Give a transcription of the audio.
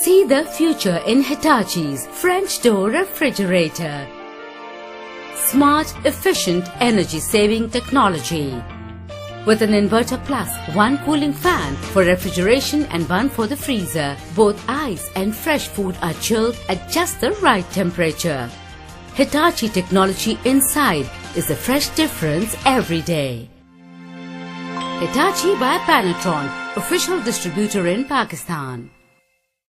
See the future in Hitachi's French door refrigerator. Smart, efficient, energy-saving technology. With an inverter plus one cooling fan for refrigeration and one for the freezer, both ice and fresh food are chilled at just the right temperature. Hitachi technology inside is a fresh difference every day. Hitachi by Panatron, official distributor in Pakistan.